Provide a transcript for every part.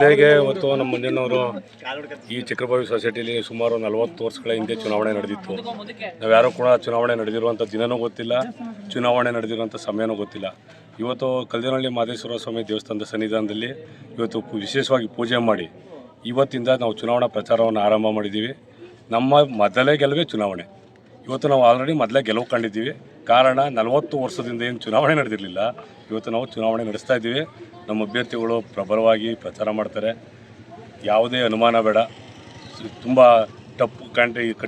ಹೇಗೆ ಇವತ್ತು ನಮ್ಮ ಮಂಜಣ್ಣವರು ಈ ಚಕ್ರಭಾವಿ ಸೊಸೈಟಿಲಿ ಸುಮಾರು 40 ವರ್ಷಗಳ ಹಿಂದೆ ಚುನಾವಣೆ ನಡೆದಿತ್ತು. ನಾವು ಯಾರೂ ಕೂಡ ಚುನಾವಣೆ ನಡೆದಿರುವಂಥ ದಿನವೂ ಗೊತ್ತಿಲ್ಲ, ಚುನಾವಣೆ ನಡೆದಿರುವಂಥ ಸಮಯನೂ ಗೊತ್ತಿಲ್ಲ. ಇವತ್ತು ಕಲ್ದೇನಹಳ್ಳಿ ಮಾದೇಶ್ವರ ಸ್ವಾಮಿ ದೇವಸ್ಥಾನದ ಸನ್ನಿಧಾನದಲ್ಲಿ ಇವತ್ತು ವಿಶೇಷವಾಗಿ ಪೂಜೆ ಮಾಡಿ ಇವತ್ತಿಂದ ನಾವು ಚುನಾವಣಾ ಪ್ರಚಾರವನ್ನು ಆರಂಭ ಮಾಡಿದ್ದೀವಿ. ನಮ್ಮ ಮೊದಲೇ ಗೆಲುವೇ ಚುನಾವಣೆ. ಇವತ್ತು ನಾವು ಆಲ್ರೆಡಿ ಮೊದಲೇ ಗೆಲುವು ಕಂಡಿದ್ದೀವಿ. ಕಾರಣ 40 ವರ್ಷದಿಂದ ಏನು ಚುನಾವಣೆ ನಡೆದಿರಲಿಲ್ಲ, ಇವತ್ತು ನಾವು ಚುನಾವಣೆ ನಡೆಸ್ತಾ ಇದ್ದೀವಿ. ನಮ್ಮ ಅಭ್ಯರ್ಥಿಗಳು ಪ್ರಬಲವಾಗಿ ಪ್ರಚಾರ ಮಾಡ್ತಾರೆ, ಯಾವುದೇ ಅನುಮಾನ ಬೇಡ. ತುಂಬ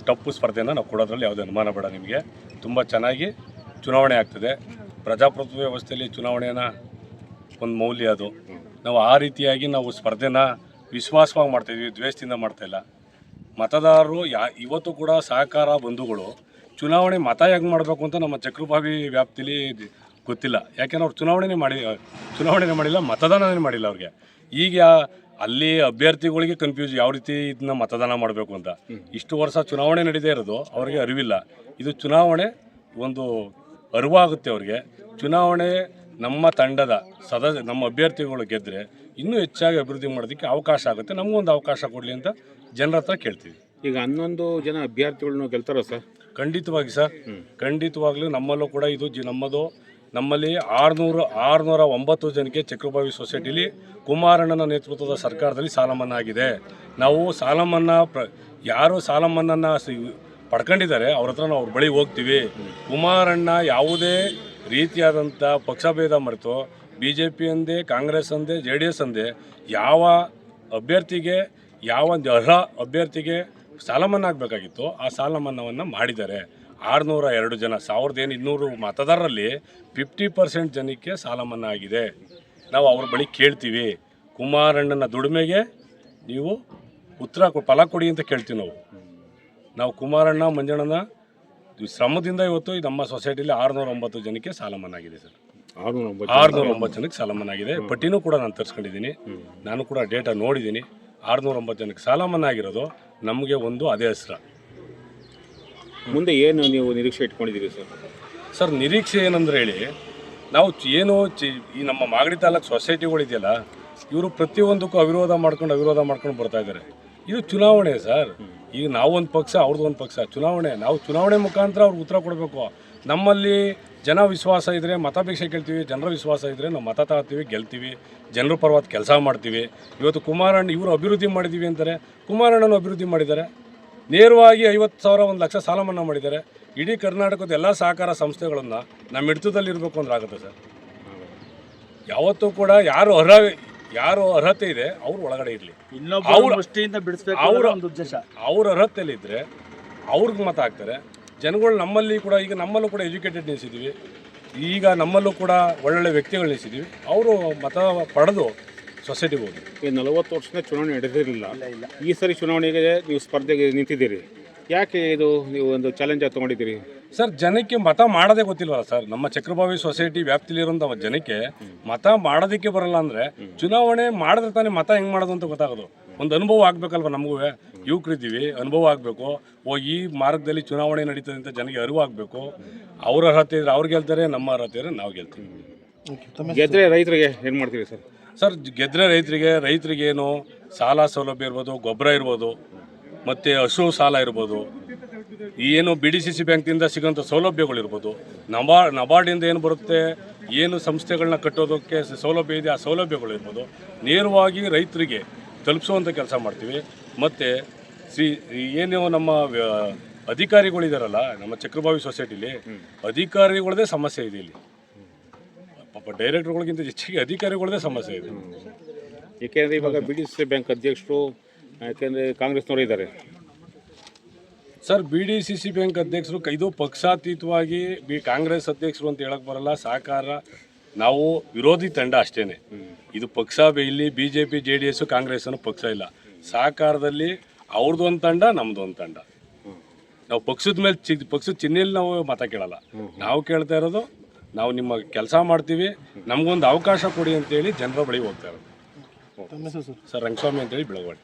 ಟಪ್ಪು ಸ್ಪರ್ಧೆಯನ್ನು ನಾವು ಕೊಡೋದ್ರಲ್ಲಿ ಯಾವುದೇ ಅನುಮಾನ ಬೇಡ. ನಿಮಗೆ ತುಂಬ ಚೆನ್ನಾಗಿ ಚುನಾವಣೆ ಆಗ್ತದೆ. ಪ್ರಜಾಪ್ರಭುತ್ವ ವ್ಯವಸ್ಥೆಯಲ್ಲಿ ಚುನಾವಣೆನ ಒಂದು ಮೌಲ್ಯ ಅದು. ನಾವು ಆ ರೀತಿಯಾಗಿ ನಾವು ಸ್ಪರ್ಧೆನ ವಿಶ್ವಾಸವಾಗಿ ಮಾಡ್ತಾಯಿದ್ವಿ, ದ್ವೇಷದಿಂದ ಮಾಡ್ತಾಯಿಲ್ಲ. ಮತದಾರರು ಇವತ್ತು ಕೂಡ ಸಹಕಾರ ಬಂಧುಗಳು ಚುನಾವಣೆ ಮತ ಹೇಗೆ ಮಾಡಬೇಕು ಅಂತ ನಮ್ಮ ಚಕ್ರಭಾವಿ ವ್ಯಾಪ್ತಿಲಿ ಗೊತ್ತಿಲ್ಲ. ಯಾಕೆಂದ್ರೆ ಅವ್ರು ಚುನಾವಣೆನೇ ಮಾಡಿಲ್ಲ, ಮತದಾನನೇ ಮಾಡಿಲ್ಲ ಅವ್ರಿಗೆ. ಈಗ ಅಲ್ಲಿ ಅಭ್ಯರ್ಥಿಗಳಿಗೆ ಕನ್ಫ್ಯೂಸ್ ಯಾವ ರೀತಿ ಇದನ್ನ ಮತದಾನ ಮಾಡಬೇಕು ಅಂತ. ಇಷ್ಟು ವರ್ಷ ಚುನಾವಣೆ ನಡೀದೇ ಇರೋದು ಅವ್ರಿಗೆ ಅರಿವಿಲ್ಲ. ಇದು ಚುನಾವಣೆ ಒಂದು ಅರಿವಾಗುತ್ತೆ ಅವ್ರಿಗೆ. ಚುನಾವಣೆ ನಮ್ಮ ತಂಡದ ನಮ್ಮ ಅಭ್ಯರ್ಥಿಗಳು ಗೆದ್ದರೆ ಇನ್ನೂ ಹೆಚ್ಚಾಗಿ ಅಭಿವೃದ್ಧಿ ಮಾಡೋದಕ್ಕೆ ಅವಕಾಶ ಆಗುತ್ತೆ. ನಮಗೊಂದು ಅವಕಾಶ ಕೊಡಲಿ ಅಂತ ಜನರ ಹತ್ರ ಕೇಳ್ತೀವಿ. ಈಗ 11 ಜನ ಅಭ್ಯರ್ಥಿಗಳನ್ನು ಗೆಲ್ತಾರ ಸರ್? ಖಂಡಿತವಾಗಿ ಸರ್, ಖಂಡಿತವಾಗ್ಲೂ ನಮ್ಮಲ್ಲೂ ಕೂಡ ಇದು ನಮ್ಮಲ್ಲಿ 609 ಜನಕ್ಕೆ ಚಕ್ರಭಾವಿ ಸೊಸೈಟಿಲಿ ಕುಮಾರಣ್ಣನ ನೇತೃತ್ವದ ಸರ್ಕಾರದಲ್ಲಿ ಸಾಲ ಮನ್ನಾ ಆಗಿದೆ. ನಾವು ಸಾಲ ಮನ್ನಾ ಯಾರು ಸಾಲ ಮನ್ನಾ ಪಡ್ಕೊಂಡಿದ್ದಾರೆ ಅವ್ರ ಹತ್ರ ನಾವು ಅವ್ರ ಬಳಿ ಹೋಗ್ತೀವಿ. ಕುಮಾರಣ್ಣ ಯಾವುದೇ ರೀತಿಯಾದಂಥ ಪಕ್ಷಭೇದ ಮರೆತು BJP ಅಂದೇ, ಕಾಂಗ್ರೆಸ್ ಅಂದೇ, JDS ಅಂದೇ ಯಾವ ಅಭ್ಯರ್ಥಿಗೆ ಯಾವ ಅರ್ಹ ಅಭ್ಯರ್ಥಿಗೆ ಸಾಲ ಮನ್ನಾ ಆಗಬೇಕಾಗಿತ್ತು ಆ ಸಾಲ ಮನ್ನಾವನ್ನು ಮಾಡಿದ್ದಾರೆ. 602 ಜನ 1200 ಮತದಾರರಲ್ಲಿ 50% ಜನಕ್ಕೆ ಸಾಲ ಮನ್ನಾ ಆಗಿದೆ. ನಾವು ಅವ್ರ ಬಳಿ ಕೇಳ್ತೀವಿ, ಕುಮಾರಣ್ಣನ ದುಡಿಮೆಗೆ ನೀವು ಫಲ ಕೊಡಿ ಅಂತ ಕೇಳ್ತೀವಿ. ನಾವು ಕುಮಾರಣ್ಣ ಮಂಜಣ್ಣನ ಶ್ರಮದಿಂದ ಇವತ್ತು ನಮ್ಮ ಸೊಸೈಟಿಲಿ 609 ಜನಕ್ಕೆ ಸಾಲ ಮನ್ನಾ ಆಗಿದೆ ಸರ್. 609 ಜನಕ್ಕೆ ಸಾಲ ಮನ್ನಾ ಆಗಿದೆ. ಪಟ್ಟಿನೂ ಕೂಡ ನಾನು ತರಿಸ್ಕೊಂಡಿದ್ದೀನಿ, ನಾನು ಕೂಡ ಡೇಟಾ ನೋಡಿದ್ದೀನಿ. 609 ಜನಕ್ಕೆ ಸಾಲ ಮನ್ನಾ ಆಗಿರೋದು ನಮಗೆ ಒಂದು ಅದೇ ಹೆಸರು. ಮುಂದೆ ಏನು ನೀವು ನಿರೀಕ್ಷೆ ಇಟ್ಕೊಂಡಿದ್ದೀರಿ ಸರ್? ಸರ್ ನಿರೀಕ್ಷೆ ಏನಂದ್ರೆ ಹೇಳಿ, ನಾವು ಈ ನಮ್ಮ ಮಾಗಡಿ ತಾಲೂಕು ಸೊಸೈಟಿಗಳಿದೆಯಲ್ಲ, ಇವರು ಪ್ರತಿಯೊಂದಕ್ಕೂ ಅವಿರೋಧ ಮಾಡ್ಕೊಂಡು ಬರ್ತಾ ಇದ್ದಾರೆ. ಇದು ಚುನಾವಣೆ ಸರ್. ಈಗ ನಾವು ಒಂದು ಪಕ್ಷ, ಅವ್ರದ್ದು ಒಂದು ಪಕ್ಷ. ನಾವು ಚುನಾವಣೆ ಮುಖಾಂತರ ಅವ್ರಿಗೆ ಉತ್ತರ ಕೊಡಬೇಕು. ನಮ್ಮಲ್ಲಿ ಜನ ವಿಶ್ವಾಸ ಇದ್ದರೆ ಮತಾಪೇಕ್ಷೆ ಕೇಳ್ತೀವಿ, ಜನರ ವಿಶ್ವಾಸ ಇದ್ದರೆ ನಾವು ಮತ ತಗೋತೀವಿ, ಗೆಲ್ತೀವಿ, ಜನರ ಪರವಾದ ಕೆಲಸ ಮಾಡ್ತೀವಿ. ಇವತ್ತು ಕುಮಾರಣ್ಣ ಇವರು ಅಭಿವೃದ್ಧಿ ಮಾಡಿದ್ದೀವಿ ಅಂತಾರೆ, ಕುಮಾರಣ್ಣನ ಅಭಿವೃದ್ಧಿ ಮಾಡಿದ್ದಾರೆ. ನೇರವಾಗಿ 50,000 1 ಲಕ್ಷ ಸಾಲ ಮನ್ನಾ ಮಾಡಿದ್ದಾರೆ. ಇಡೀ ಕರ್ನಾಟಕದ ಎಲ್ಲ ಸಹಕಾರ ಸಂಸ್ಥೆಗಳನ್ನು ನಮ್ಮ ಹಿಡಿತದಲ್ಲಿ ಇರಬೇಕು ಅಂದ್ರೆ ಆಗುತ್ತೆ ಸರ್. ಯಾವತ್ತೂ ಕೂಡ ಯಾರು ಅರ್ಹತೆ ಇದೆ ಅವ್ರು ಒಳಗಡೆ ಇರಲಿ. ಅವ್ರ ಅರ್ಹತೆಯಲ್ಲಿದ್ದರೆ ಅವ್ರಿಗೆ ಮತ ಹಾಕ್ತಾರೆ ಜನಗಳು. ನಮ್ಮಲ್ಲೂ ಕೂಡ ಎಜುಕೇಟೆಡ್ ನಿಲ್ಲಿಸಿದ್ದೀವಿ. ಈಗ ನಮ್ಮಲ್ಲೂ ಕೂಡ ಒಳ್ಳೊಳ್ಳೆ ವ್ಯಕ್ತಿಗಳು ನಿಲ್ಲಿಸಿದ್ದೀವಿ. ಅವರು ಮತ ಪಡೆದು ಸೊಸೈಟಿಗೆ ಹೋಗಿ. ಈ 40 ವರ್ಷದ ಚುನಾವಣೆ ನಡೆದಿರಲಿಲ್ಲ, ಈ ಸರಿ ಚುನಾವಣೆಗೆ ನೀವು ಸ್ಪರ್ಧೆಗೆ ನಿಂತಿದ್ದೀರಿ. ಯಾಕೆ ಇದು ನೀವು ಒಂದು ಚಾಲೆಂಜ್ ಆಗಿ ತೊಗೊಂಡಿದ್ದೀರಿ ಸರ್? ಜನಕ್ಕೆ ಮತ ಮಾಡೋದೇ ಗೊತ್ತಿಲ್ವಲ್ಲ ಸರ್. ನಮ್ಮ ಚಕ್ರಭಾವಿ ಸೊಸೈಟಿ ವ್ಯಾಪ್ತಿಲಿರೋಂಥ ಜನಕ್ಕೆ ಮತ ಮಾಡೋದಕ್ಕೆ ಬರಲ್ಲ ಅಂದರೆ ಚುನಾವಣೆ ಮಾಡಿದ್ರೆ ತಾನೇ ಮತ ಹೆಂಗೆ ಮಾಡೋದು ಅಂತ ಗೊತ್ತಾಗೋದು. ಒಂದು ಅನುಭವ ಆಗಬೇಕಲ್ವ ನಮಗೂ. ಯುವಕರಿದ್ದೀವಿ, ಅನುಭವ ಆಗಬೇಕು. ಈ ಮಾರ್ಗದಲ್ಲಿ ಚುನಾವಣೆ ನಡೀತದೆ ಅಂತ ಜನಕ್ಕೆ ಅರಿವು ಆಗಬೇಕು. ಅವ್ರ ಅರ್ಹತೆ ಇದ್ರೆ ಅವ್ರು ಗೆಲ್ತಾರೆ, ನಮ್ಮ ಅರ್ಹತೆ ಇದ್ರೆ ನಾವು ಗೆಲ್ತೀವಿ. ಗೆದ್ದರೆ ರೈತರಿಗೆ ಏನು ಮಾಡ್ತೀವಿ ಸರ್? ಸರ್ ಗೆದ್ದರೆ ರೈತರಿಗೇನು ಸಾಲ ಸೌಲಭ್ಯ ಇರ್ಬೋದು, ಗೊಬ್ಬರ ಇರ್ಬೋದು, ಮತ್ತು ಹಸು ಸಾಲ ಇರ್ಬೋದು, ಏನು BDCC ಬ್ಯಾಂಕ್ನಿಂದ ಸಿಗೋಂಥ ಸೌಲಭ್ಯಗಳಿರ್ಬೋದು, ನಬಾರ್ಡಿಂದ ಏನು ಬರುತ್ತೆ, ಏನು ಸಂಸ್ಥೆಗಳನ್ನ ಕಟ್ಟೋದಕ್ಕೆ ಸೌಲಭ್ಯ ಇದೆ ಆ ಸೌಲಭ್ಯಗಳಿರ್ಬೋದು, ನೇರವಾಗಿ ರೈತರಿಗೆ ತಲುಪಿಸುವಂಥ ಕೆಲಸ ಮಾಡ್ತೀವಿ. ಮತ್ತು ಏನು ನಮ್ಮ ಅಧಿಕಾರಿಗಳಿದಾರಲ್ಲ ನಮ್ಮ ಚಕ್ರಭಾವಿ ಸೊಸೈಟಿಲಿ, ಅಧಿಕಾರಿಗಳದೇ ಸಮಸ್ಯೆ ಇದೆ ಇಲ್ಲಿ. ಪಾಪ ಡೈರೆಕ್ಟರ್ಗಳಿಗಿಂತ ಹೆಚ್ಚಿಗೆ ಅಧಿಕಾರಿಗಳದೇ ಸಮಸ್ಯೆ ಇದೆ. ಏಕೆಂದರೆ ಇವಾಗ BDCC ಬ್ಯಾಂಕ್ ಅಧ್ಯಕ್ಷರು ಯಾಕೆಂದರೆ ಕಾಂಗ್ರೆಸ್ನವರು ಇದ್ದಾರೆ ಸರ್. BDCC ಬ್ಯಾಂಕ್ ಅಧ್ಯಕ್ಷರು ಇದು ಪಕ್ಷಾತೀತವಾಗಿ ಕಾಂಗ್ರೆಸ್ ಅಧ್ಯಕ್ಷರು ಅಂತ ಹೇಳಕ್ಕೆ ಬರಲ್ಲ. ಸಹಕಾರ ನಾವು ವಿರೋಧಿ ತಂಡ ಅಷ್ಟೇ. ಇದು ಪಕ್ಷ ಇಲ್ಲಿ BJP JDS ಕಾಂಗ್ರೆಸ್ ಅನ್ನೋ ಪಕ್ಷ ಇಲ್ಲ. ಸಹಕಾರದಲ್ಲಿ ಅವ್ರದ್ದು ಒಂದು ತಂಡ, ನಮ್ಮದು ಒಂದು ತಂಡ. ನಾವು ಪಕ್ಷದ ಮೇಲೆ ಪಕ್ಷದ ಚಿಹ್ನೆಯಲ್ಲಿ ನಾವು ಮತ ಕೇಳಲ್ಲ. ನಾವು ಕೇಳ್ತಾ ಇರೋದು ನಾವು ನಿಮ್ಮ ಕೆಲಸ ಮಾಡ್ತೀವಿ, ನಮಗೊಂದು ಅವಕಾಶ ಕೊಡಿ ಅಂತೇಳಿ ಜನರ ಬಳಿ ಹೋಗ್ತಾ ಇರೋದು. ಸರ್ ರಂಗಸ್ವಾಮಿ ಅಂತೇಳಿ ಬೆಳಗವಾಡಿ.